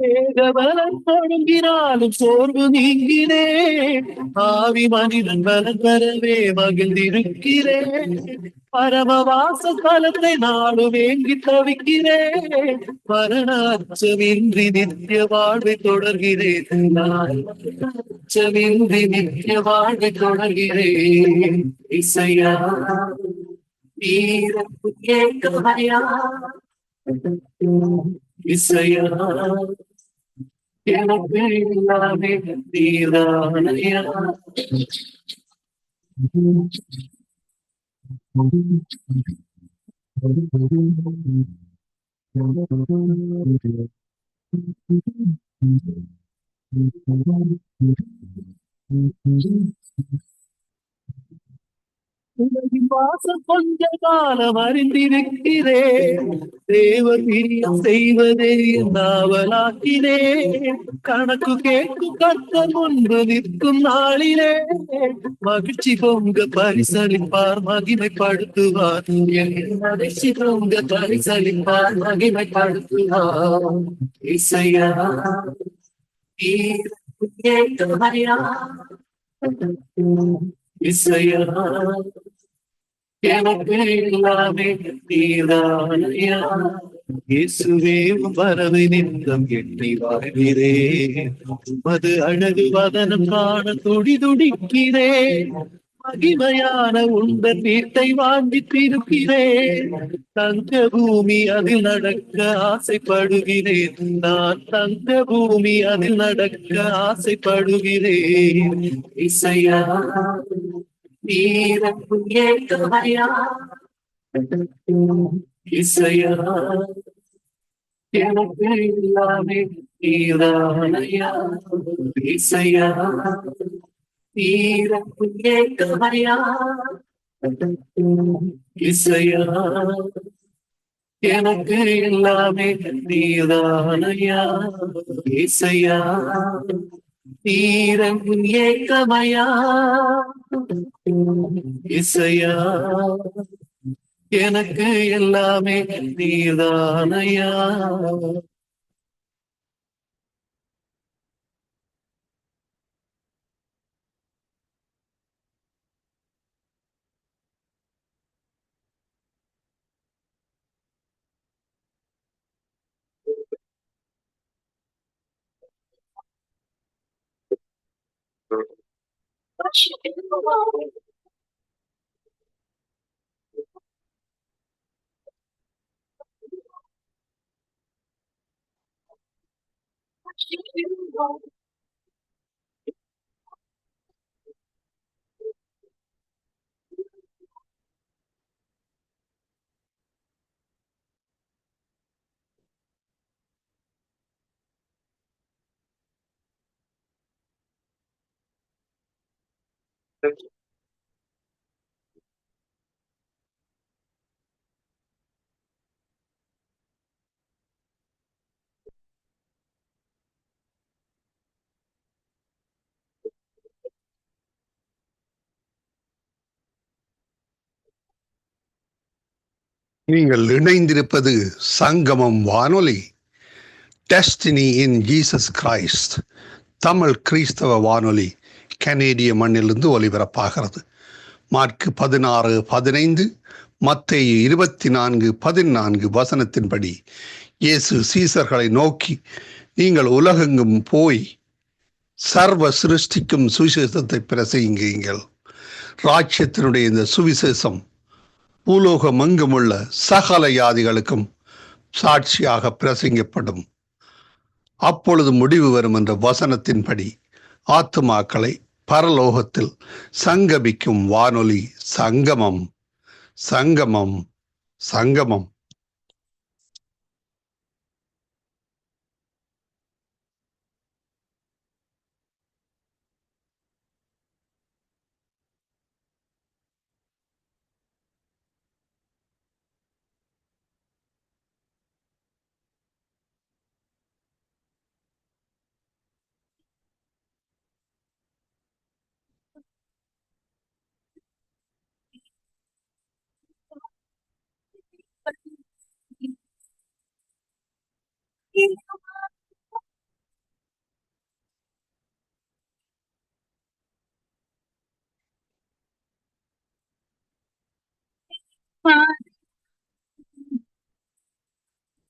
ஏகபலன் தொடங்கினாலும் சோர்வு நீங்கினே. ஆவி மனிதன் பலன் பெறவே மகிழ்ந்திருக்கிறேன். பரமவாச தலத்தை நாடு வேங்கி தவிக்கிறேன். மரண அச்சமின்றி நித்திய வாழ்வை தொடர்கிறேன். நான் அச்சமின்றி நித்திய வாழ்வை தொடர்கிறேன். இசையா நீரப்பு கேட்கவையா. இசையா எனக்கு எல்லாமே நீதானையா. உலகின் வாசம் கொஞ்ச காலம் அறிந்திருக்கிறேன். தேவ பிரியம் செய்வதே நாவலாக்கினேன். கணக்கு கேட்கும் கர்த்தர் முன்பு நிற்கும் நாளிலே மகிழ்ச்சி பொங்க பரிசளிப்பார் மகிமைப்படுத்துவார். என் மகிழ்ச்சி பொங்க பரிசளிப்பார் மகிமைப்படுத்துவார். இசையா கேட்கவையா. இசையா எனக்கு எல்லாமே நீதானையா. இயேசுவே வரவு நித்தம் எண்ணி வாழ்கிறேன். உமது அழகு வதனம் காண துடி துடிக்கிறேன். மகிமையான உங்கள் வீட்டை வாங்கி திருக்கிறேன். தங்க பூமி அதில் நடக்க ஆசைப்படுகிறேன். நான் தங்க பூமி அதில் நடக்க ஆசைப்படுகிறேன். இசையா நீரப்பு கேட்கவையா. இசையா எனக்கு எல்லாமே நீதானையா. இசையா நீரப்பு கேட்கவையா. இசையா எனக்கு எல்லாமே நீதானையா. இசையா நீரப்பு ஏக்கமையா. இசையா எனக்கு எல்லாமே நீதானையா. நீங்கள் இணைந்திருப்பது சங்கமம் வானொலி, destiny in Jesus Christ, Tamil கிறிஸ்தவ வானொலி, கனேடிய மண்ணிலிருந்து ஒலிபரப்பாகிறது. மார்க்கு 16:15, மத்தேயு 24:14 வசனத்தின்படி இயேசு சீசர்களை நோக்கி, நீங்கள் உலகெங்கும் போய் சர்வ சிருஷ்டிக்கும் சுவிசேஷத்தை பிரசங்கியுங்கள். ராஜ்யத்தினுடைய இந்த சுவிசேஷம் பூலோகமெங்குமுள்ள சகல ஜாதிகளுக்கும் சாட்சியாக பிரசங்கப்படும். அப்பொழுது முடிவு வரும் என்ற வசனத்தின்படி ஆத்துமாக்களை பரலோகத்தில் சங்கமிக்கும் வானொலி சங்கமம். சங்கமம் சங்கமம்.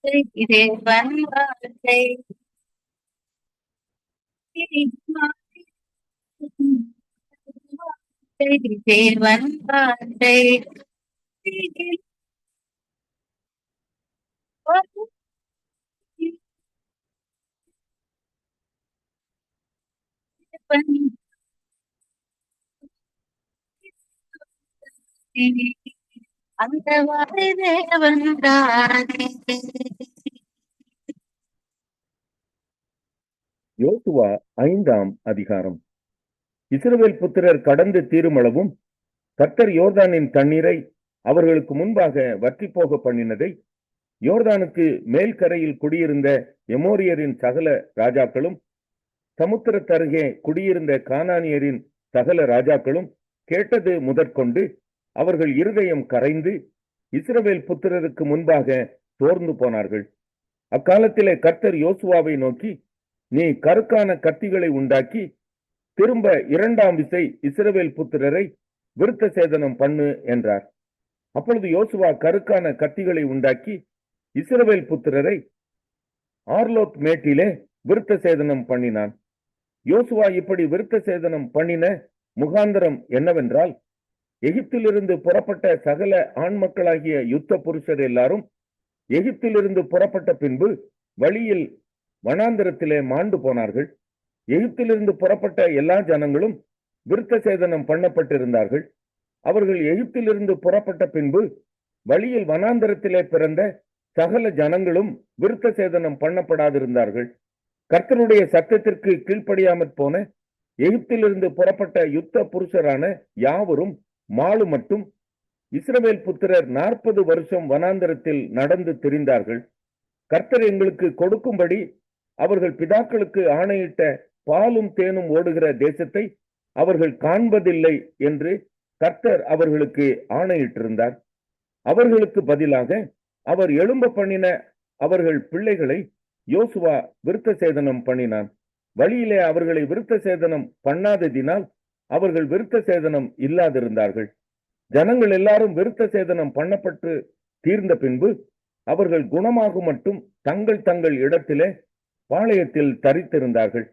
தேவன் வார்த்தை தேவன் வார்த்தை அந்த வார்த்தை தேவன் தானே. யோசுவா 5ஆம் அதிகாரம். இஸ்ரவேல் புத்திரர் கடந்து தீருமளவும் கர்த்தர் யோர்தானின் தண்ணீரை அவர்களுக்கு முன்பாக வற்றி போக பண்ணினதை யோர்தானுக்கு மேல்கரையில் குடியிருந்த எமோரியரின் சகல ராஜாக்களும் சமுத்திரத்தருகே குடியிருந்த கானானியரின் சகல ராஜாக்களும் கேட்டது முதற்கொண்டு அவர்கள் இருதயம் கரைந்து இஸ்ரவேல் புத்திரருக்கு முன்பாக சோர்ந்து போனார்கள். அக்காலத்திலே கர்த்தர் யோசுவாவை நோக்கி, நீ கருக்கான கத்திகளை உண்டாக்கி திரும்ப 2ஆம் விசை இஸ்ரவேல் புத்திரரை விருத்த சேதனம் பண்ணு என்றார். அப்பொழுது யோசுவா கருக்கான கத்திகளை உண்டாக்கி இஸ்ரவேல் புத்திரரை ஆர்லோத் மேட்டிலே விருத்த சேதனம் பண்ணினான். யோசுவா இப்படி விருத்த சேதனம் பண்ணின முகாந்தரம் என்னவென்றால், எகிப்திலிருந்து புறப்பட்ட சகல ஆண் மக்களாகிய யுத்த புருஷர் எல்லாரும் எகிப்திலிருந்து புறப்பட்ட பின்பு வழியில் வனாந்தரத்திலே மாண்டு போனார்கள். எகிப்திலிருந்து புறப்பட்ட எல்லா ஜனங்களும் விருத்த சேதனம் பண்ணப்பட்டிருந்தார்கள். அவர்கள் எகிப்திலிருந்து புறப்பட்ட பின்பு வழியில் வனாந்தரத்திலே பிறந்த சகல ஜனங்களும் விருத்த சேதனம் பண்ணப்படாதிருந்தார்கள். கர்த்தருடைய சத்தத்திற்கு கீழ்ப்படியாமற் போன எகிப்திலிருந்து புறப்பட்ட யுத்த புருஷரான யாவரும் மாலு மட்டும் இஸ்ரவேல் புத்திரர் 40 வருஷம் வனாந்தரத்தில் நடந்து திரிந்தார்கள். கர்த்தர் எங்களுக்கு கொடுக்கும்படி அவர்கள் பிதாக்களுக்கு ஆணையிட்ட பாலும் தேனும் ஓடுகிற தேசத்தை அவர்கள் காண்பதில்லை என்று கர்த்தர் அவர்களுக்கு ஆணையிட்டிருந்தார். அவர்களுக்கு பதிலாக அவர் எழும்ப பண்ணின அவர்கள் பிள்ளைகளை யோசுவா விருத்த சேதனம் பண்ணினான். வழியிலே அவர்களை விருத்த சேதனம் பண்ணாததினால் அவர்கள் விருத்த சேதனம் இல்லாதிருந்தார்கள். ஜனங்கள் எல்லாரும் விருத்த சேதனம் பண்ணப்பட்டு தீர்ந்த பின்பு அவர்கள் குணமாகும் மட்டும் தங்கள் தங்கள் இடத்திலே பாளையத்தில் தரித்திருந்தார்கள்.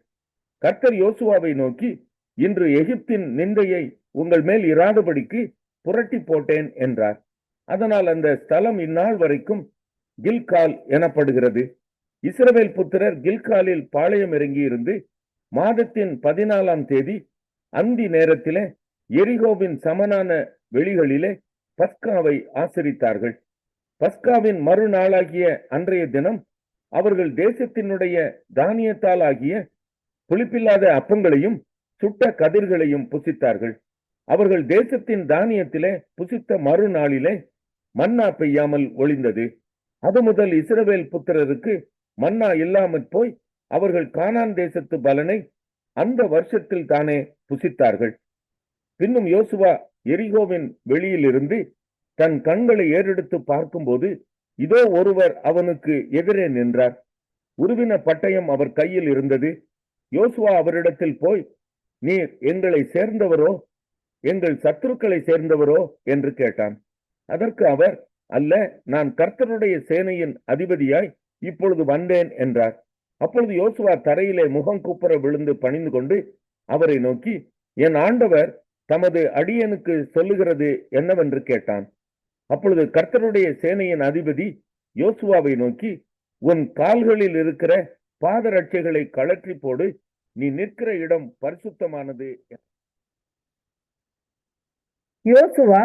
கர்த்தர் யோசுவாவை நோக்கி, இன்று எகிப்தின் நிந்தையை உங்கள் மேல் இராதபடிக்கு புரட்டி போட்டேன் என்றார். அதனால் அந்த ஸ்தலம் இந்நாள் வரைக்கும் கில்கால் எனப்படுகிறது. இஸ்ரவேல் புத்திரர் கில்காலில் பாளையம் இறங்கி இருந்து மாதத்தின் 14ஆம் தேதி அந்தி நேரத்திலே எரிகோவின் சமனான வெளிகளிலே பஸ்காவை ஆசரித்தார்கள். பஸ்காவின் மறுநாளாகிய அன்றைய தினம் அவர்கள் தேசத்தினுடைய தானியத்தால் ஆகிய புளிப்பில்லாத அப்பங்களையும் சுட்ட கதிர்களையும் புசித்தார்கள். அவர்கள் தேசத்தின் தானியத்திலே புசித்த மறுநாளிலே மன்னா பெய்யாமல் ஒளிந்தது. அது முதல் இஸ்ரவேல் புத்திரருக்கு மன்னா இல்லாமற் போய் அவர்கள் கானான் தேசத்து பலனை அந்த வருஷத்தில் தானே புசித்தார்கள். பின்னும் யோசுவா எரிகோவின் வெளியிலிருந்து தன் கண்களை ஏறெடுத்து பார்க்கும்போது இதோ ஒருவர் அவனுக்கு எதிரே நின்றார். உருவின பட்டயம் அவர் கையில் இருந்தது. யோசுவா அவரிடத்தில் போய், நீர் எங்களை சேர்ந்தவரோ எங்கள் சத்துருக்களை சேர்ந்தவரோ என்று கேட்டான். அதற்கு அவர், அல்ல, நான் கர்த்தருடைய சேனையின் அதிபதியாய் இப்பொழுது வந்தேன் என்றார். அப்பொழுது யோசுவா தரையிலே முகம் குப்புற விழுந்து பணிந்து கொண்டு அவரை நோக்கி, என் ஆண்டவர் தமது அடியனுக்கு சொல்லுகிறது என்னவென்று கேட்டான். அப்பொழுது கர்த்தருடைய சேனையின் அதிபதி யோசுவாவை நோக்கி, உன் கால்களில் இருக்கிற பாதரட்சைகளை கழற்றி போடு, நீ நிற்கிற இடம் பரிசுத்தமானது. யோசுவா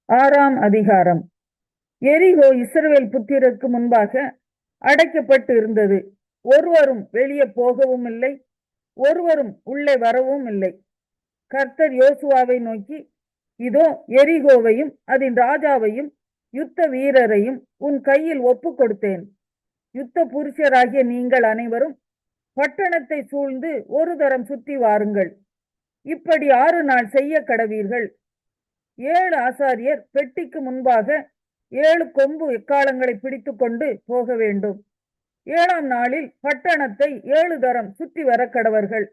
6ஆம் அதிகாரம். எரிகோ இஸ்ரவேல் புத்திரருக்கு முன்பாக அடைக்கப்பட்டு இருந்தது. ஒருவரும் வெளியே போகவும் இல்லை, ஒருவரும் உள்ளே வரவும் இல்லை. கர்த்தர் யோசுவாவை நோக்கி, இதோ எரிகோவையும் அதன் ராஜாவையும் யுத்த வீரரையும் உன் கையில் ஒப்பு கொடுத்தேன். யுத்த புருஷராகிய நீங்கள் அனைவரும் பட்டணத்தை சூழ்ந்து ஒரு தரம் சுற்றி வாருங்கள். இப்படி 6 நாள் செய்ய கடவீர்கள். 7 ஆசாரியர் பெட்டிக்கு முன்பாக 7 கொம்பு எக்காளங்களை பிடித்து கொண்டு போக வேண்டும். 7ஆம் நாளில் பட்டணத்தை 7 தரம் சுற்றி வர கடவர்கள்.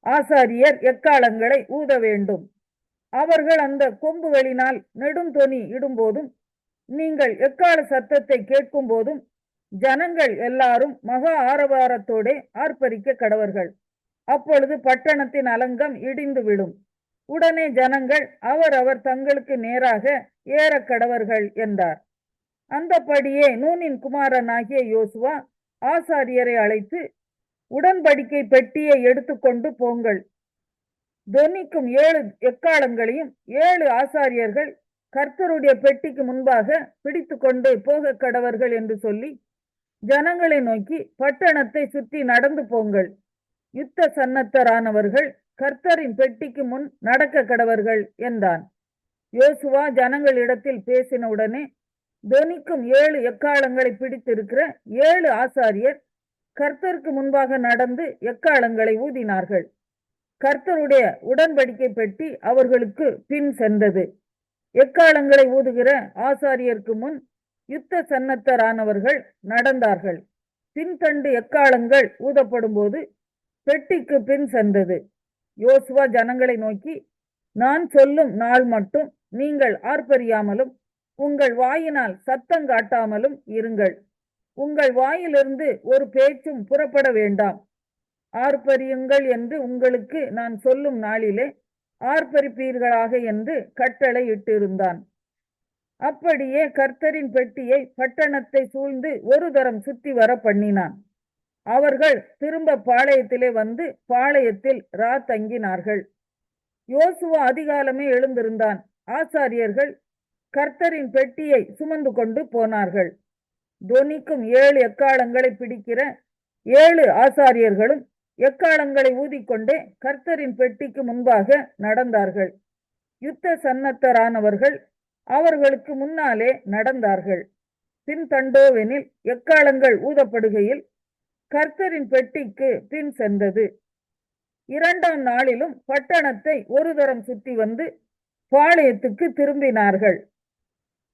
ஆசாரியர் எக்காளங்களை ஊத வேண்டும். அவர்கள் அந்த கொம்புகளினால் நெடுந்தொனி இடும்போதும் நீங்கள் எக்கால சத்தத்தை கேட்கும் போதும் ஜனங்கள் எல்லாரும் மகா ஆரவாரத்தோடே ஆர்ப்பரிக்க கடவர்கள். அப்பொழுது பட்டணத்தின் அலங்கம் இடிந்து விடும். உடனே ஜனங்கள் அவரவர் தங்களுக்கு நேராக ஏற கடவர்கள் என்றார். அந்தபடியே நூனின் குமாரனாகிய யோசுவா ஆசாரியரை அழைத்து, உடன்படிக்கை பெட்டியை எடுத்துக்கொண்டு போங்கள், தொனிக்கும் 7 எக்காளங்களையும் 7 ஆசாரியர்கள் கர்த்தருடைய பெட்டிக்கு முன்பாக பிடித்து கொண்டு போக கடவர்கள் என்று சொல்லி ஜனங்களை நோக்கி, பட்டணத்தை சுற்றி நடந்து போங்கள், யுத்த சன்னத்தரானவர்கள் கர்த்தரின் பெட்டிக்கு முன் நடக்க கடவர்கள் என்றான். யோசுவா ஜனங்களிடத்தில் பேசின உடனே தொனிக்கும் 7 எக்காளங்களை பிடித்திருக்கிற 7 ஆசாரியர் கர்த்தருக்கு முன்பாக நடந்து எக்காளங்களை ஊதினார்கள். கர்த்தருடைய உடன்படிக்கை பெட்டி அவர்களுக்கு பின் சென்றது. எக்காளங்களை ஊதுகிற ஆசாரியருக்கு முன் யுத்த சன்னத்தரானவர்கள் நடந்தார்கள். பின்தண்டு எக்காளங்கள் ஊதப்படும் போது பெட்டிக்கு பின் சென்றது. யோசுவா ஜனங்களை நோக்கி, நான் சொல்லும் நாள் மட்டும் நீங்கள் ஆர்ப்பரியாமலும் உங்கள் வாயினால் சத்தம் காட்டாமலும் இருங்கள். உங்கள் வாயிலிருந்து ஒரு பேச்சும் புறப்பட வேண்டாம். ஆர்ப்பரியுங்கள் என்று உங்களுக்கு நான் சொல்லும் நாளிலே ஆர்ப்பரிப்பீர்களாக என்று கட்டளை இட்டிருந்தான். அப்படியே கர்த்தரின் பெட்டியை பட்டணத்தை சூழ்ந்து ஒரு தரம் சுற்றி வர பண்ணினான். அவர்கள் திரும்ப பாளையத்திலே வந்து பாளையத்தில் தங்கினார்கள். யோசுவா அதிகாலமே எழுந்திருந்தான். ஆசாரியர்கள் கர்த்தரின் பெட்டியை சுமந்து கொண்டு போனார்கள். தொனிக்கும் 7 எக்காளங்களை பிடிக்கிற 7 ஆசாரியர்களும் எக்காளங்களை ஊதிக்கொண்டே கர்த்தரின் பெட்டிக்கு முன்பாக நடந்தார்கள். யுத்த சன்னத்தரானவர்கள் அவர்களுக்கு முன்னாலே நடந்தார்கள். பின்தண்டோவெனில் எக்காளங்கள் ஊதப்படுகையில் கர்த்தரின் பெட்டிக்கு பின் சென்றது. 2ஆம் நாளிலும் பட்டணத்தை ஒரு தரம் சுற்றி வந்து பாளையத்துக்கு திரும்பினார்கள்.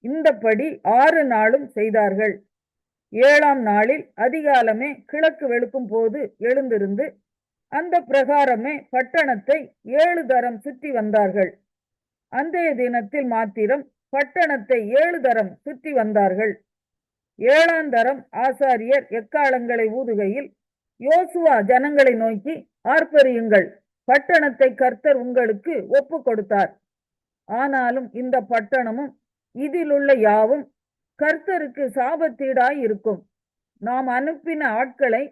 இந்தபடி 6 நாளும் செய்தார்கள். 7ஆம் நாளில் அதிகாலமே கிழக்கு வெளுக்கும் போது எழுந்திருந்து அந்த பிரகாரமே பட்டணத்தை 7 தரம் சுற்றி வந்தார்கள். அன்றைய தினத்தில் மாத்திரம் பட்டணத்தை 7 தரம் சுற்றி வந்தார்கள். 7ஆம் தரம் ஆசாரியர் எக்காளங்களை ஊதுகையில் யோசுவா ஜனங்களை நோக்கி, ஆர்ப்பரியுங்கள், பட்டணத்தை கர்த்தர் உங்களுக்கு ஒப்பு கொடுத்தார். ஆனாலும் இந்த பட்டணமும் இதிலுள்ள யாவும் கர்த்தருக்கு சாபத்தீடாய் இருக்கும். நாம் அனுப்பின ஆட்களை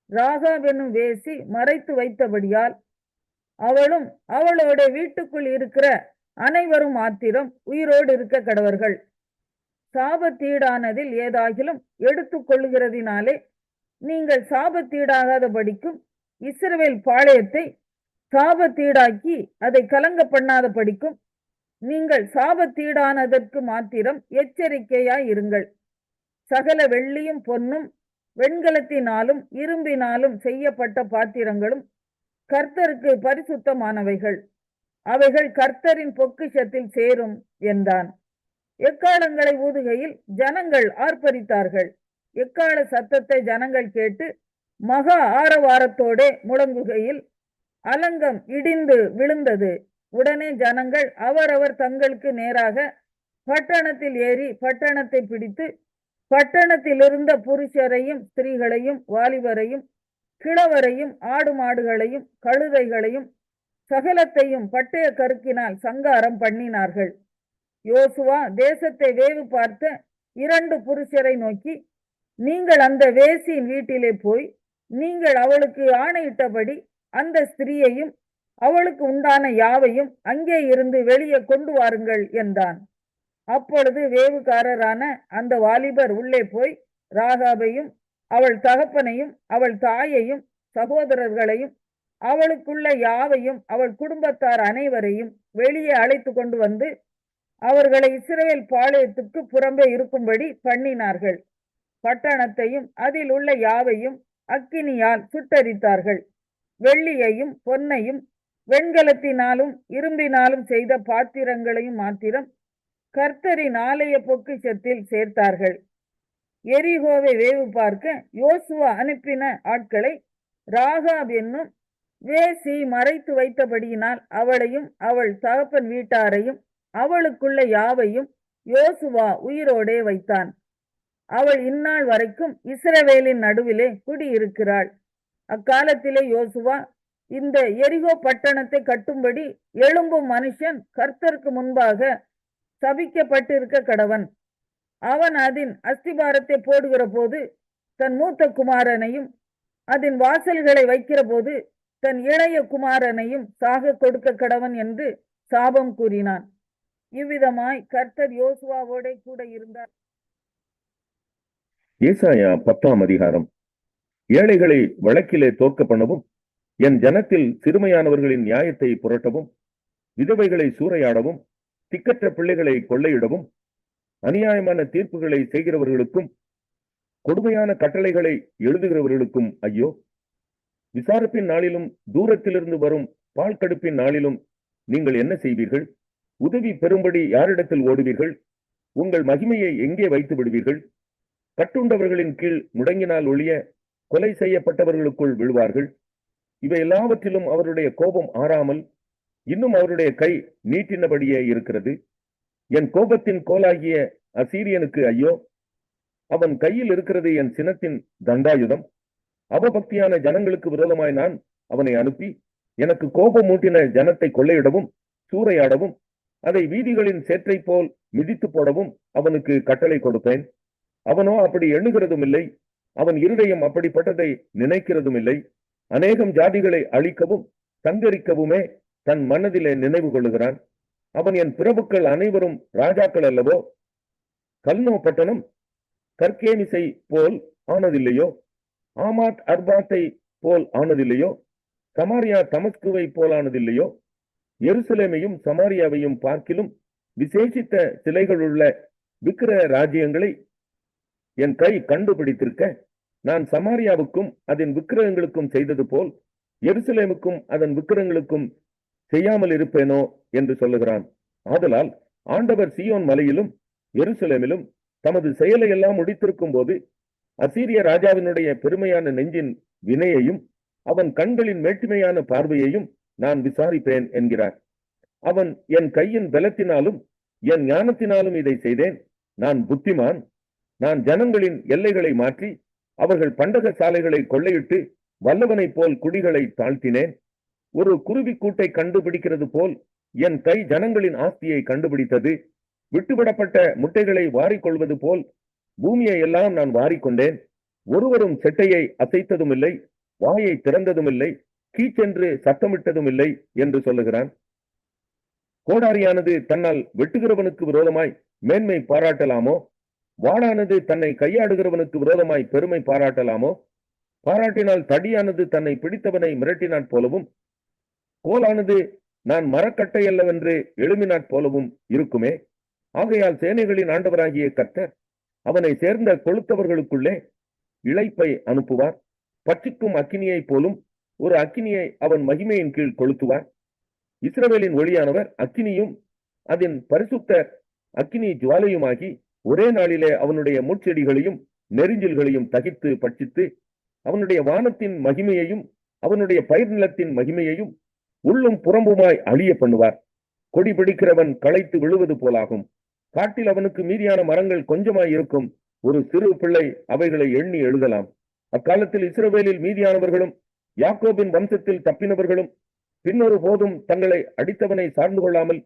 ராகாப் என்னும் வேசி மறைத்து வைத்தபடியால் அவளும் அவளோட வீட்டுக்குள் இருக்கிற அனைவரும் மாத்திரம் உயிரோடு இருக்க கடவர்கள். சாபத்தீடானதில் ஏதாகிலும் எடுத்துக் கொள்ளுகிறதினாலே நீங்கள் சாபத்தீடாகாதபடிக்கும் இஸ்ரவேல் பாளையத்தை சாபத்தீடாக்கி அதை கலங்க பண்ணாத படிக்கும் நீங்கள் சாபத்தீடானதற்கு மாத்திரம் எச்சரிக்கையாய் இருங்கள். சகல வெள்ளியும் பொன்னும் வெண்கலத்தினாலும் இரும்பினாலும் செய்யப்பட்ட பாத்திரங்களும் கர்த்தருக்கு பரிசுத்தமானவைகள், அவைகள் கர்த்தரின் பொக்கிஷத்தில் சேரும் என்றான். எக்காளங்களை ஊதுகையில் ஜனங்கள் ஆர்ப்பரித்தார்கள். எக்காள சத்தத்தை ஜனங்கள் கேட்டு மகா ஆரவாரத்தோடே முழங்குகையில் அலங்கம் இடிந்து விழுந்தது. உடனே ஜனங்கள் அவரவர் தங்களுக்கு நேராக பட்டணத்தில் ஏறி பட்டணத்தை பிடித்து பட்டணத்தில் இருந்த புருஷரையும் ஸ்திரீகளையும் வாலிபரையும் கிழவரையும் ஆடு மாடுகளையும் கழுதைகளையும் சகலத்தையும் பட்டய கருக்கினால் சங்காரம் பண்ணினார்கள். யோசுவா தேசத்தை வேவு பார்த்த 2 புருஷரை நோக்கி, நீங்கள் அந்த வேசியின் வீட்டிலே போய் நீங்கள் அவளுக்கு ஆணையிட்டபடி அந்த ஸ்திரீயையும் அவளுக்கு உண்டான யாவையும் அங்கே இருந்து வெளியே கொண்டு வாருங்கள் என்றான். அப்பொழுது வேவுகாரரான அந்த வாலிபர் உள்ளே போய் ராகாபையும் அவள் தகப்பனையும் அவள் தாயையும் சகோதரர்களையும் அவளுக்குள்ள யாவையும் அவள் குடும்பத்தார் அனைவரையும் வெளியே அழைத்து கொண்டு வந்து அவர்களை இஸ்ரவேல் பாளையத்துக்கு புறம்பே இருக்கும்படி பண்ணினார்கள். பட்டணத்தையும் அதில் உள்ள யாவையும் அக்கினியால் சுட்டரித்தார்கள். வெள்ளியையும் பொன்னையும் வெண்கலத்தினாலும் இரும்பினாலும் செய்த பாத்திரங்களையும் மாத்திரம் கர்த்தரின் ஆலய பொக்கிஷத்தில் சேர்த்தார்கள். எரிகோவை வேவு பார்க்க யோசுவா அனுப்பின ஆட்களை ராகாப் என்னும் வேசி மறைத்து வைத்தபடியினால் அவளையும் அவள் தகப்பன் வீட்டாரையும் அவளுக்குள்ள யாவையும் யோசுவா உயிரோடே வைத்தான். அவள் இந்நாள் வரைக்கும் இஸ்ரவேலின் நடுவிலே குடியிருக்கிறாள். அக்காலத்திலே யோசுவா இந்த எரிகோ பட்டணத்தை கட்டும்படி எழும்பும் மனுஷன் கர்த்தருக்கு முன்பாக சபிக்கப்பட்டிருக்க கடவன். அவன் அதன் அஸ்திபாரத்தை போடுகிற போது தன் மூத்த குமாரனையும் அதன் வாசல்களை வைக்கிற போது தன் இளைய குமாரனையும் சாக கொடுக்க கடவன் என்று சாபம் கூறினான். இவ்விதமாய் கர்த்தர் யோசுவாவோட கூட இருந்தார். ஏசாயா 10ஆம் அதிகாரம். ஏழைகளை வழக்கிலே தோற்க பண்ணவும், என் ஜனத்தில் சிறுமையானவர்களின் நியாயத்தை புரட்டவும், விதவைகளை சூறையாடவும், திக்கற்ற பிள்ளைகளை கொள்ளையிடவும், அநியாயமான தீர்ப்புகளை செய்கிறவர்களுக்கும் கொடுமையான கட்டளைகளை எழுதுகிறவர்களுக்கும் ஐயோ! விசாரிப்பின் நாளிலும் தூரத்திலிருந்து வரும் பால் கடுப்பின் நாளிலும் நீங்கள் என்ன செய்வீர்கள்? உதவி பெறும்படி யாரிடத்தில் ஓடுவீர்கள்? உங்கள் மகிமையை எங்கே வைத்து விடுவீர்கள்? கட்டுண்டவர்களின் கீழ் முடங்கினால் ஒழிய கொலை செய்யப்பட்டவர்களுக்குள் விழுவார்கள். இவை எல்லாவற்றிலும் அவருடைய கோபம் ஆறாமல் இன்னும் அவருடைய கை நீட்டினபடியே இருக்கிறது. என் கோபத்தின் கோலாகிய அசீரியனுக்கு ஐயோ! அவன் கையில் இருக்கிறது என் சினத்தின் தண்டாயுதம். அவபக்தியான ஜனங்களுக்கு விரோதமாய் நான் அவனை அனுப்பி எனக்கு கோபம் மூட்டின ஜனத்தை கொள்ளையிடவும் சூறையாடவும் அதை வீதிகளின் சேற்றை போல் மிதித்து போடவும் அவனுக்கு கட்டளை கொடுப்பேன். அவனோ அப்படி எண்ணுகிறதும் இல்லை, அவன் இருதயம் அப்படிப்பட்டதை நினைக்கிறதும் இல்லை. அநேகம் ஜாதிகளை அழிக்கவும் சங்கரிக்கவுமே தன் மனதிலே நினைவு கொள்ளுகிறான். அவன் என் பிரபுக்கள் அனைவரும் ராஜாக்கள் அல்லவோ? கல்னோ பட்டணம் கர்கேமிசை போல் ஆனதில்லையோ? ஆமாத் அர்பாத்தை போல் ஆனதில்லையோ? சமாரியா தமஸ்குவை போலானதில்லையோ? எருசலேமையும் சமாரியாவையும் பார்க்கிலும் விசேஷித்த சிலைகளுள்ள விக்கிர ராஜ்யங்களை என் கை கண்டுபிடித்திருக்க, நான் சமாரியாவுக்கும் அதன் விக்கிரகங்களுக்கும் செய்தது போல் எருசலேமுக்கும் அதன் விக்கிரகங்களுக்கும் செய்யாமல் இருப்பேனோ என்று சொல்லுகிறான். ஆதலால் ஆண்டவர் சீயோன் மலையிலும் எருசலேமிலும் தமது செயலை எல்லாம் முடித்திருக்கும் போது அசீரிய ராஜாவினுடைய பெருமையான நெஞ்சின் வினையையும் அவன் கண்களின் மேட்டுமையான பார்வையையும் நான் விசாரிப்பேன் என்கிறார். அவன் என் கையின் பலத்தினாலும் என் ஞானத்தினாலும் இதை செய்தேன். நான் புத்திமான். நான் ஜனங்களின் எல்லைகளை மாற்றி அவர்கள் பண்டக சாலைகளை கொள்ளையிட்டு வல்லவனைப் போல் குடிகளை தாழ்த்தினேன். ஒரு குருவி கூட்டை கண்டுபிடிக்கிறது போல் என் கை ஜனங்களின் ஆஸ்தியை கண்டுபிடித்தது. விட்டுவிடப்பட்ட முட்டைகளை வாரிக்கொள்வது போல் பூமியை எல்லாம் நான் வாரிக்கொண்டேன். ஒருவரும் செட்டையை அசைத்ததும் இல்லை, வாயை திறந்ததும் இல்லை, கீச்சென்று சத்தமிட்டதும் இல்லை என்று சொல்லுகிறான். கோடாரியானது தன்னால் வெட்டுகிறவனுக்கு விரோதமாய் மேன்மை பாராட்டலாமோ? வாளானது தன்னை கையாடுகிறவனுக்கு விரோதமாய் பெருமை பாராட்டலாமோ? பாராட்டினால் தடியானது தன்னை பிடித்தவனை மிரட்டினாற் போலவும், கோலானது நான் மரக்கட்டை அல்லவென்று எழுமினாற் போலவும் இருக்குமே. ஆகையால் சேனைகளின் ஆண்டவராகிய கர்த்தர் அவனை சேர்ந்த கொளுத்தவர்களுக்குள்ளே இளைப்பை அனுப்புவார். பட்சிக்கும் அக்கினியை போலும் ஒரு அக்கினியை அவன் மகிமையின் கீழ் கொளுத்துவார். இஸ்ரவேலின் ஒளியானவர் அக்கினியும் அதன் பரிசுத்தர் அக்கினி ஜுவாலையுமாகி ஒரே நாளிலே அவனுடைய முட்செடிகளையும் நெரிஞ்சில்களையும் தகித்து பட்சித்து அவனுடைய வானத்தின் மகிமையையும் அவனுடைய பயிர் நிலத்தின் மகிமையையும் உள்ளும் புறம்புமாய் அழிய பண்ணுவார். கொடி பிடிக்கிறவன் களைத்து விழுவது போலாகும். காட்டில் அவனுக்கு மீதியான மரங்கள் கொஞ்சமாய் இருக்கும். ஒரு சிறு பிள்ளை அவைகளை எண்ணி எழுதலாம். அக்காலத்தில் இஸ்ரவேலில் மீதியானவர்களும் யாக்கோபின் வம்சத்தில் தப்பினவர்களும் பின்னொரு போதும் தங்களை அடித்தவனை சார்ந்து கொள்ளாமல்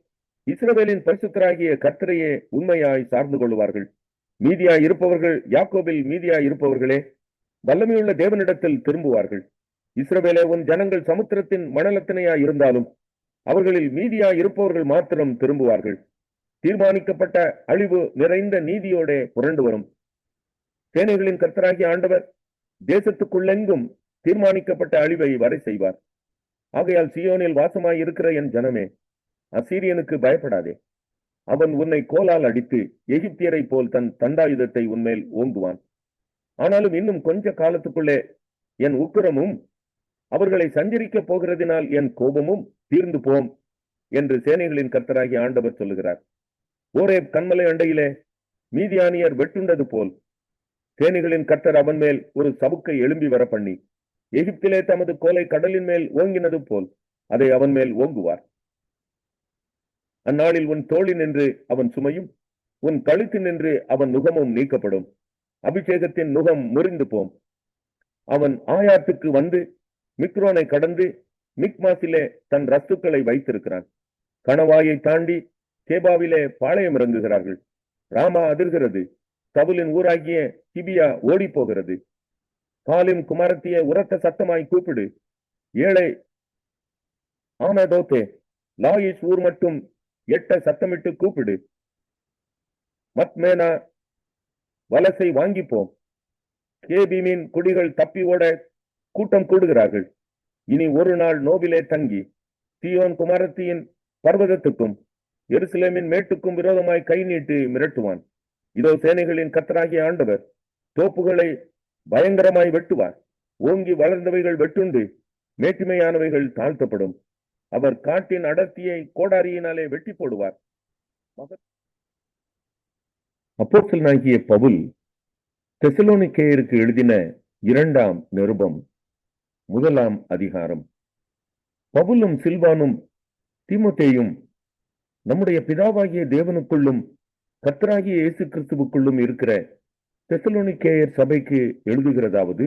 இஸ்ரவேலின் பரிசுத்தராகிய கர்த்தரையே உண்மையாய் சார்ந்து கொள்வார்கள். மீதியாய் இருப்பவர்கள் யாக்கோபில் மீதியாய் இருப்பவர்களே வல்லமையுள்ள தேவனிடத்தில் திரும்புவார்கள். இஸ்ரவேலே, உன் ஜனங்கள் சமுத்திரத்தின் மணலத்தினையாய் இருந்தாலும் அவர்களில் மீதியாய் இருப்பவர்கள் மாத்திரம் திரும்புவார்கள். தீர்மானிக்கப்பட்ட அழிவு நிறைந்த நீதியோட புரண்டு வரும். சேனைகளின் கர்த்தராகிய ஆண்டவர் தேசத்துக்குள்ளெங்கும் தீர்மானிக்கப்பட்ட அழிவை வரை செய்வார். ஆகையால் சீயோனில் வாசமாய் இருக்கிற என் ஜனமே, அசீரியனுக்கு பயப்படாதே. அவன் உன்னை கோலால் அடித்து எகிப்தியரை போல் தன் தண்டாயுதத்தை உன்மேல் ஓங்குவான். ஆனாலும் இன்னும் கொஞ்ச காலத்துக்குள்ளே என் உக்கிரமும் அவர்களை சஞ்சரிக்க போகிறதினால் என் கோபமும் தீர்ந்து போம் என்று சேனைகளின் கர்த்தராகிய ஆண்டவர் சொல்லுகிறார். ஓரேப் கன்மலை அண்டையிலே மீதியானியர் வெட்டுண்டது போல் சேனைகளின் கர்த்தர் அவன் மேல் ஒரு சவுக்கை எழும்பி வர பண்ணி எகிப்திலே தமது கோலை கடலின் மேல் ஓங்கினது போல் அதை அவன் மேல் ஓங்குவார். அந்நாளில் உன் தோளில் நின்று அவன் சுமையும் உன் கழுத்தில் நின்று அவன் நுகமும் நீக்கப்படும். அபிஷேகத்தின் நுகம் முறிந்து போம். அவன் ஆயாத்துக்கு வந்து மிக்ரோனை கடந்து மிக்மாசிலே தன் ரத்துக்களை வைத்திருக்கிறான். கணவாயை தாண்டி கேபாவிலே பாளையம் இறங்குகிறார்கள். ராமா அதிர்கிறது. சவுலின் ஊராகிய கிபியா ஓடி போகிறது. காலிம் குமாரத்திய உரத்த சத்தமாய் கூப்பிடு. ஏழை ஆனதோத்தே, லாயிஷ் ஊர் மட்டும் எட்ட சத்தமிட்டு கூப்பிடு. மத்மேனா வலசை வாங்கிப்போம். கேபீமின் குடிகள் தப்பி ஓட கூட்டம் கூடுகிறார்கள். இனி ஒரு நாள் நோவிலே தங்கி சீயோன் குமாரத்தியின் பர்வதத்துக்கும் எருசலேமின் மேட்டுக்கும் விரோதமாய் கை நீட்டி மிரட்டுவான். இதோ சேனைகளின் கர்த்தராகிய ஆண்டவர் தோப்புகளை பயங்கரமாய் வெட்டுவார். ஓங்கி வளர்ந்தவைகள் வெட்டுண்டு மேட்டிமையானவைகள் தாழ்த்தப்படும். அவர் காட்டின் அடர்த்தியை கோடாரியினாலே வெட்டி போடுவார். அப்போஸ்தலனாகிய பவுல் தெசலோனிக்கேயருக்கு எழுதின 2ஆம் நிருபம் 1ஆம் அதிகாரம். பவுலும் சில்வானும் தீமோத்தேயும் நம்முடைய பிதாவாகிய தேவனுக்குள்ளும் கர்த்தராகிய இயேசு கிறிஸ்துவுக்குள்ளும் இருக்கிற தெசலோனிக்கேயர் சபைக்கு எழுதுகிறதாவது,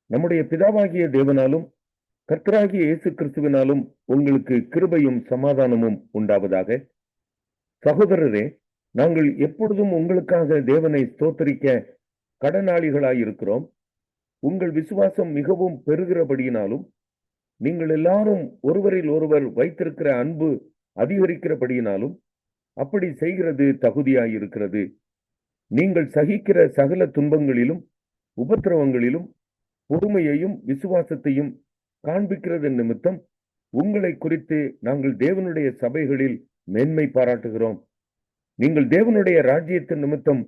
நம்முடைய பிதாவாகிய தேவனாலும் கர்த்தராகிய இயேசு கிறிஸ்துவினாலும் உங்களுக்கு கிருபையும் சமாதானமும் உண்டாவதாக. சகோதரரே, நாங்கள் எப்பொழுதும் உங்களுக்காக தேவனை ஸ்தோத்தரிக்க கடனாளிகளாயிருக்கிறோம். உங்கள் விசுவாசம் மிகவும் பெருகிறபடியினாலும் நீங்கள் எல்லாரும் ஒருவரில் ஒருவர் வைத்திருக்கிற அன்பு அதிகரிக்கிறபடியினாலும் அப்படி செய்கிறது தகுதியாயிருக்கிறது. நீங்கள் சகிக்கிற சகல துன்பங்களிலும் உபத்திரவங்களிலும் பொறுமையையும் விசுவாசத்தையும் காண்பிக்கிறது நிமித்தம் உங்களை குறித்து நாங்கள் தேவனுடைய சபைகளில் மேன்மை பாராட்டுகிறோம். நீங்கள் தேவனுடைய ராஜ்யத்தின் நிமித்தம்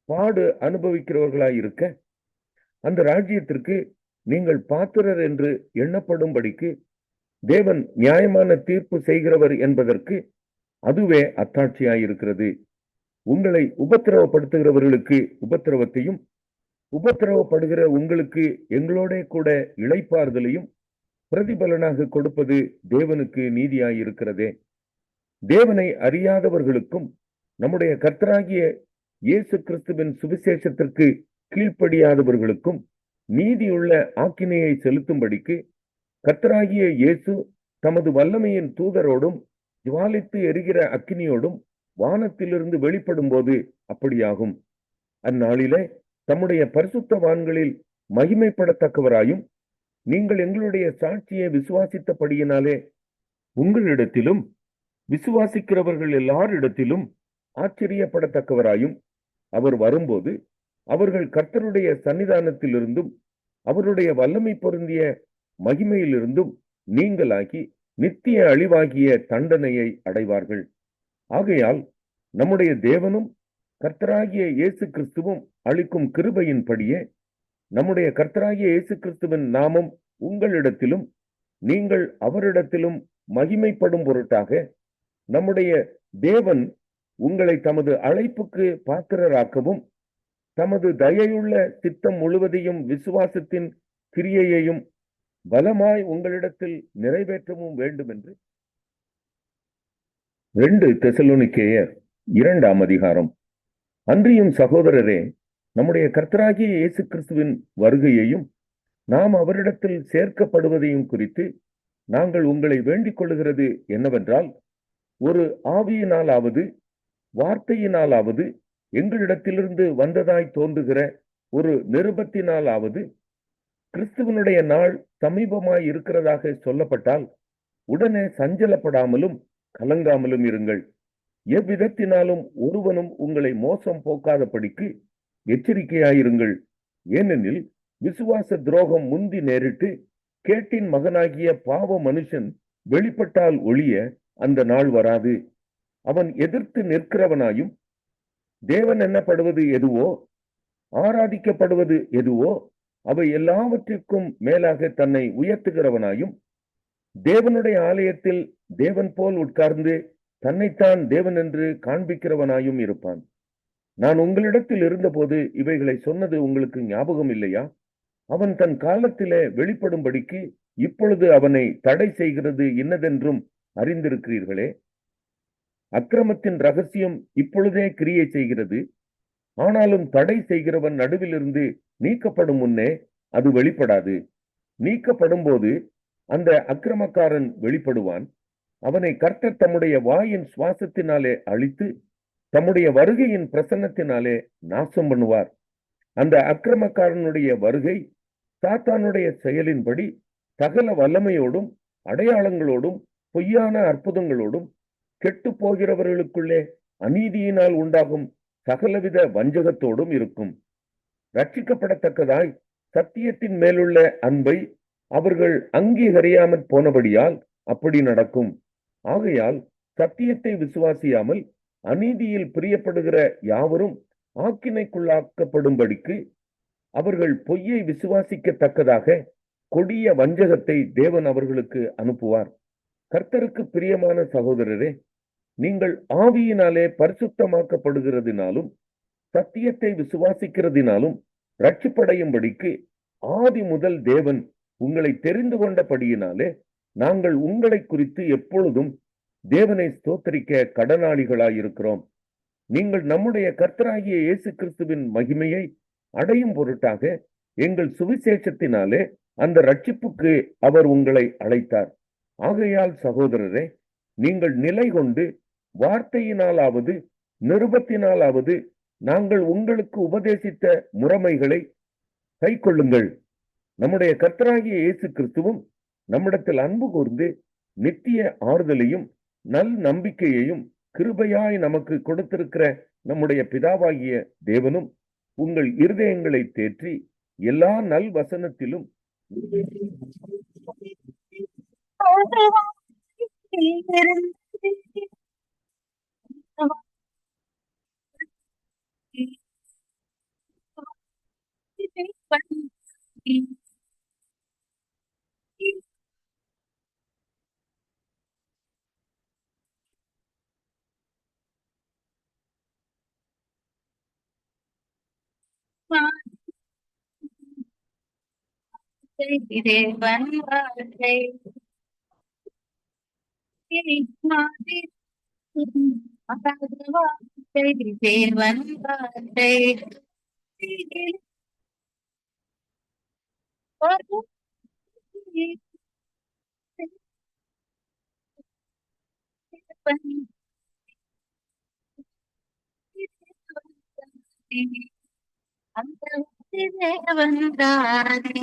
பாடு அனுபவிக்கிறவர்களாயிருக்க அந்த ராஜ்யத்திற்கு நீங்கள் பாத்திரர் என்று எண்ணப்படும்படிக்கு தேவன் நியாயமான தீர்ப்பு செய்கிறவர் என்பதற்கு அதுவே அத்தாட்சியாயிருக்கிறது. உங்களை உபத்திரவப்படுத்துகிறவர்களுக்கு உபத்திரவத்தையும் உபத்திரவப்படுகிற உங்களுக்கு எங்களோட கூட இளைப்பாறுதலையும் பிரதிபலனாக கொடுப்பது தேவனுக்கு நீதியாயிருக்கிறதே. தேவனை அறியாதவர்களுக்கும் நம்முடைய கர்த்தராகிய இயேசு கிறிஸ்துவின் சுவிசேஷத்திற்கு கீழ்ப்படியாதவர்களுக்கும் நீதியுள்ள ஆக்கினையை செலுத்தும்படிக்கு கர்த்தராகிய இயேசு தமது வல்லமையின் தூதரோடும் ஜுவாலித்து எரிகிற அக்கினியோடும் வானத்திலிருந்து வெளிப்படும் போது அப்படியாகும். அந்நாளிலே தம்முடைய பரிசுத்தவான்களில் மகிமைப்படத்தக்கவராயும் நீங்கள் எங்களுடைய சாட்சியை விசுவாசித்தபடியினாலே உங்களிடத்திலும் விசுவாசிக்கிறவர்கள் எல்லாரிடத்திலும் ஆச்சரியப்படத்தக்கவராயும் அவர் வரும்போது அவர்கள் கர்த்தருடைய சன்னிதானத்திலிருந்தும் அவருடைய வல்லமை பொருந்திய மகிமையிலிருந்தும் நீங்களாகி நித்திய அழிவாகிய தண்டனையை அடைவார்கள். ஆகையால் நம்முடைய தேவனும் கர்த்தராகிய இயேசு கிறிஸ்துவும் அளிக்கும் கிருபையின்படியே நம்முடைய கர்த்தராகிய இயேசு கிறிஸ்துவின் நாமம் உங்களிடத்திலும் நீங்கள் அவரிடத்திலும் மகிமைப்படும் பொருட்டாக நம்முடைய தேவன் உங்களை தமது அழைப்புக்கு பாத்திரராக்கவும் தமது தயையுள்ள சித்தம் முழுவதையும் விசுவாசத்தின் கிரியையையும் பலமாய் உங்களிடத்தில் நிறைவேற்றவும் வேண்டும் என்று 2 தெசலோனிக்கேயர் 2ஆம் அதிகாரம். அன்றியும் சகோதரரே, நம்முடைய கர்த்தராகிய இயேசு கிறிஸ்துவின் வருகையையும் நாம் அவரிடத்தில் சேர்க்கப்படுவதையும் குறித்து நாங்கள் உங்களை வேண்டிக் கொள்ளுகிறது என்னவென்றால், ஒரு ஆவியினாலாவது வார்த்தையினாலாவது எங்களிடத்திலிருந்து வந்ததாய் தோன்றுகிற ஒரு நிருபத்தினாலாவது கிறிஸ்துவனுடைய நாள் சமீபமாய் இருக்கிறதாக சொல்லப்பட்டால் உடனே சஞ்சலப்படாமலும் கலங்காமலும் இருங்கள். எவ்விதத்தினாலும் ஒருவனும் உங்களை மோசம் போக்காதபடிக்கு எச்சரிக்கையாயிருங்கள். ஏனெனில் விசுவாச துரோகம் முந்தி நேரிட்டு கேட்டின் மகனாகிய பாவ மனுஷன் வெளிப்பட்டால் ஒழிய அந்த நாள் வராது. அவன் எதிர்த்து நிற்கிறவனாயும் தேவன் என்னப்படுவது எதுவோ ஆராதிக்கப்படுவது எதுவோ அவை எல்லாவற்றிற்கும் மேலாக தன்னை உயர்த்துகிறவனாயும் தேவனுடைய ஆலயத்தில் தேவன் போல் உட்கார்ந்து தன்னைத்தான் தேவன் என்று காண்பிக்கிறவனாயும் இருப்பான். நான் உங்களிடத்தில் இருந்தபோது இவைகளை சொன்னது உங்களுக்கு ஞாபகம் இல்லையா? அவன் தன் காலத்திலே வெளிப்படும்படிக்கு இப்பொழுது அவனை தடை செய்கிறது இன்னதென்றும் அறிந்திருக்கிறீர்களே. அக்கிரமத்தின் ரகசியம் இப்பொழுதே கிரியை செய்கிறது. ஆனாலும் தடை செய்கிறவன் நடுவிலிருந்து நீக்கப்படும் முன்னே அது வெளிப்படாது. நீக்கப்படும் போது அந்த அக்கிரமக்காரன் வெளிப்படுவான். அவனை கர்த்தர் தம்முடைய வாயின் சுவாசத்தினாலே அழித்து தம்முடைய வருகையின் பிரசன்னத்தினாலே நாசம் பண்ணுவார். அந்த அக்கிரமக்காரனுடைய வருகை சாத்தானுடைய செயலின்படி சகல வல்லமையோடும் அடையாளங்களோடும் பொய்யான அற்புதங்களோடும் கெட்டு போகிறவர்களுக்குள்ளே அநீதியினால் உண்டாகும் சகலவித வஞ்சகத்தோடும் இருக்கும். ரட்சிக்கப்படத்தக்கதாய் சத்தியத்தின் மேலுள்ள அன்பை அவர்கள் அங்கீகரியாமற் போனபடியால் அப்படி நடக்கும். ஆகையால் சத்தியத்தை விசுவாசியாமல் அநீதியில் பிரியப்படுகிற யாவரும் ஆக்கினைக்குள்ளாக்கப்படும்படிக்கு அவர்கள் பொய்யை விசுவாசிக்கத்தக்கதாக கொடிய வஞ்சகத்தை தேவன் அவர்களுக்கு அனுப்புவார். கர்த்தருக்கு பிரியமான சகோதரரே, நீங்கள் ஆவியினாலே பரிசுத்தமாக்கப்படுகிறதினாலும் சத்தியத்தை விசுவாசிக்கிறதினாலும் ரட்சிப்படையும்படிக்கு ஆதி முதல் தேவன் உங்களை தெரிந்து கொண்டபடியினாலே நாங்கள் உங்களை குறித்து எப்பொழுதும் தேவனை ஸ்தோத்தரிக்க கடனாளிகளாயிருக்கிறோம். நீங்கள் நம்முடைய கர்த்தராகிய இயேசு கிறிஸ்துவின் மகிமையை அடையும் பொருட்டாக எங்கள் சுவிசேஷத்தினாலே அந்த ரட்சிப்புக்கு அவர் உங்களை அழைத்தார். ஆகையால் சகோதரரே, நீங்கள் நிலை கொண்டு வார்த்தையினாலாவது நிருபத்தினாலாவது நாங்கள் உங்களுக்கு உபதேசித்த முறைமைகளை கைக்கொள்ளுங்கள். நம்முடைய கர்த்தராகிய இயேசு கிறிஸ்துவும் நம்மிடத்தில் அன்பு கூர்ந்து நித்திய ஆறுதலையும் நல் நம்பிக்கையையும் கிருபையாய் நமக்கு கொடுத்திருக்கிற நம்முடைய பிதாவாகிய தேவனும் உங்கள் இருதயங்களை தேற்றி எல்லா நல் வசனத்திலும் தேவன் வார்த்தை தேவன் வார்த்தை அந்த தேவன் தானே